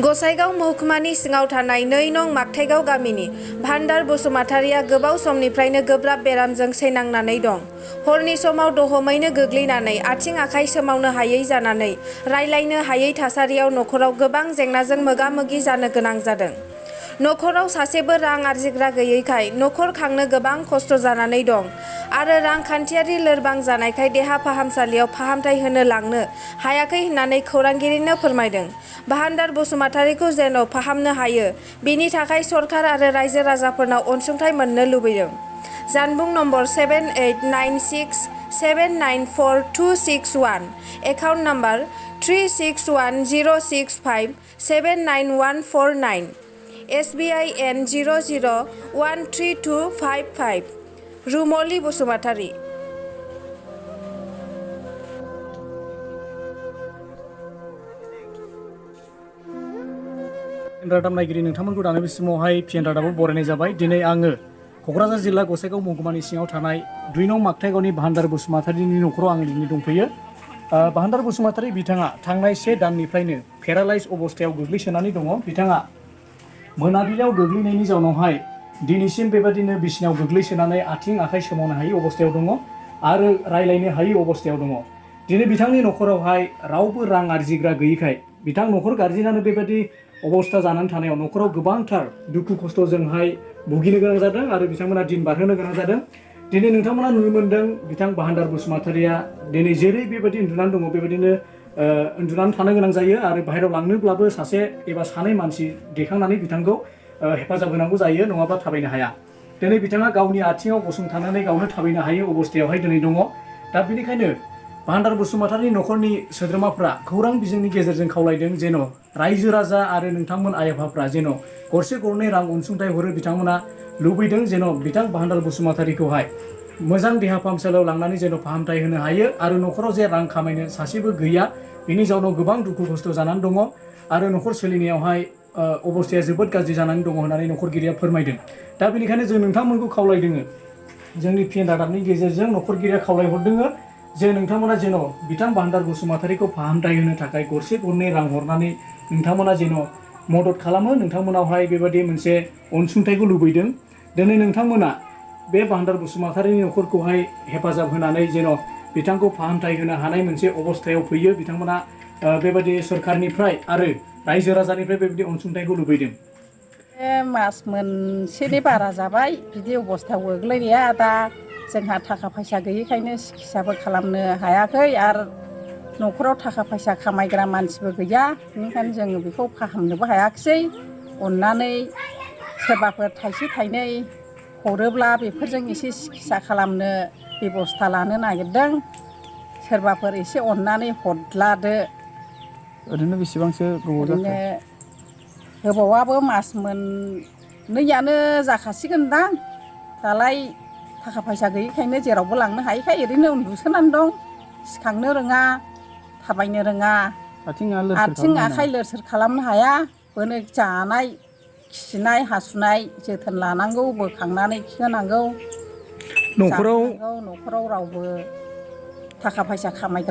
गसाइगाव महकुमानि सिङाव थानाय 2 नं मागथाइगाव गामिनि भान्डार बसुमतारिया गोबाव समनिफ्रायनो गोब्राब बेरामजों सैनांनानै दं। हरनि समाव दहमैनो गोग्लैनानै आथिं आखाइ सोमावनो हायै जानानै रायलायनो हायै थासारियाव नखराव गोबां जेंनाजों मोगा-मोगि जानो गोनां जादों। नखराव सासेबो रां आरजिग्रा गैयैखाय नखर खांनो गोबां खस्थ' जानानै दं आरो रांखान्थियारि लोरबां जानायखाय देहा फाहामसालियाव फाहामथाय होनो लांनो हायाखै होननानै खौरांगिरिनो फोरमायदों। भान्डार बसुमतारिखौ जेन' फाहामनो हायो बेनि थाखाय सरकार आरो रायजो राजाफोरनाव अनसुंथाइ मोननो लुबैदों। जानबुं number 7896794261, account number 361065799149, SBIN 00132555। Rumli Basumatary. रादाब नायगिरि नोंथांमोनखौ दानो बे समावहाय पिएन रादाबाव बरायनाय जाबाय। दिनै आङो क'क्राझार जिल्ला गसाइगाव महकुमानि सिङाव थानाय 2 नं मागथाइगावनि भान्डार बसुमतारिनि न'खराव आं दिनै दंफैयो। भान्डार बसुमतारि बिथाङा थांनाय 1 दाननिफ्रायनो पेरालाइज अबस्थायाव गोग्लैसोनानै दङ। बिथाङा मोनाबिलियाव गोग्लैनायनि जाउनावहाय दिनैसिम बेबादिनो बिसिनायाव गोग्लैसोनानै आथिं आखाइ सोमावनो हायै अबस्थायाव दङ आरो रायलायनो हायै अबस्थायाव दङ। दिनै बिथांनि न'खरावहाय रावबो रां आरजिग्रा गैयैखाय बिथां न'खर गारजेनानो बेबादि अबस्था जानानै थानायाव न'खराव गोबांथार दुखु खस्थ'जोंहाय भुगिनो गोनां जादों आरो बिथांमोना दिन बारहोनो गोनां जादों। दिनै नोंथांमोना नुनो मोन्दों बिथां भान्डार बसुमतारिया दिनै जेरै बेबायदि उन्दुनानै दङ बेबायदिनो उन्दुनानै थानो गोनां जायो आरो बाहेरायाव लांनोब्लाबो सासे एबा सानै मानसि दैखांनानै बिथांखौ हेफाजाब होनांगौ जायो, नङाबा थाबायनो हाया। दिनै बिथाङा गावनि आथिङाव गसंथानानै गावनो थाबायनो हायै अबस्थायावहाय दिनै दङ। दा बेनिखायनो भान्डार बसुमतारिनि न'खरनि सोद्रोमाफ्रा खौरां बिजोंनि गेजेरजों खावलायदों जेन' रायजो राजा आरो नोंथांमोन आइ आफाफ्रा जेन' गरसे गरनै रां अनसुंथाइ हरो। बिथांमोना लुबैदों जेन' बिथां भान्डार बसुमतारिखौहाय मोजां देहा फाहामसालियाव लांनानै जेन' फाहामथाय होनो हायो आरो न'खराव जे रां खामायनो सासेबो गैया बेनि जाउनाव गोबां दुखु खस्थ' जानानै दङ आरो न'खर सोलिनायावहाय अबस्थाया जोबोद गाज्रि जानानै दङ होननानै न'खरगिरिया फोरमायदों। दा बेनिखायनो जों नोंथांमोनखौ खावलायदों, जोंनि पिएन रादाबनि गेजेरजों न'खरगिरिया खावलायहरदों जे नोंथांमोना जेन' बिथां भान्डार बसुमतारिखौ फाहामथाय होनो थाखाय गरसे गरनै रां हरनानै नोंथांमोना जेन' मदद खालामो। नोंथांमोनावहाय बेबायदि मोनसे अनसुंथाइखौ लुबैदों। दिनै नोंथांमोना बे भान्डार बसुमतारिनि न'खरखौहाय हेफाजाब होनानै जेन' बिथांखौ फाहामथाय होनो हानाय मोनसे अबस्थायाव फैयो। बिथांमोना बेबायदि सरकारनिफ्राय आरो रायजो राजानिफ्राय बेबायदि अनसुंथाइखौ लुबैदों। मास मोनसेनि बारा जाबाय बिदि अबस्थायाव गोग्लैनाया। दा जोंहा थाखा फैसा गैयैखायनो सिकित्साबो खालामनो हायाखै आरो न'खराव थाखा फैसा खामायग्रा मानसिबो गैया। बेनिखायनो जोङो बेखौ फाहामनोबो हायाखिसै। अननानै सोरबाफोर थाइसे थाइनै हरोब्ला बेफोरजों एसे सिकित्सा खालामनो बेबस्था लानो नागिरदों। सोरबाफोर एसे अननानै हरलादो। ओरैनो बेसेबांसो गोबाव जाखो? गोबावाबो मास मोननैयानो जाखासिगोनदां। दालाय थाखा फैसा गैयैखायनो जेरावबो लांनो हायैखाय ओरैनो उन्दुसोनानै दं। सिखांनो रोङा, थाबायनो रोङा, आथिं आखाइ लोर-सोर खालामनो हाया। बोनो जानाय खिनाय हासुनाय जोथोन लानांगौ, बोखांनानै खिहोनांगौ, जाहोनांगौ। न'खराव रावबो थाखा फैसा खामायग्रा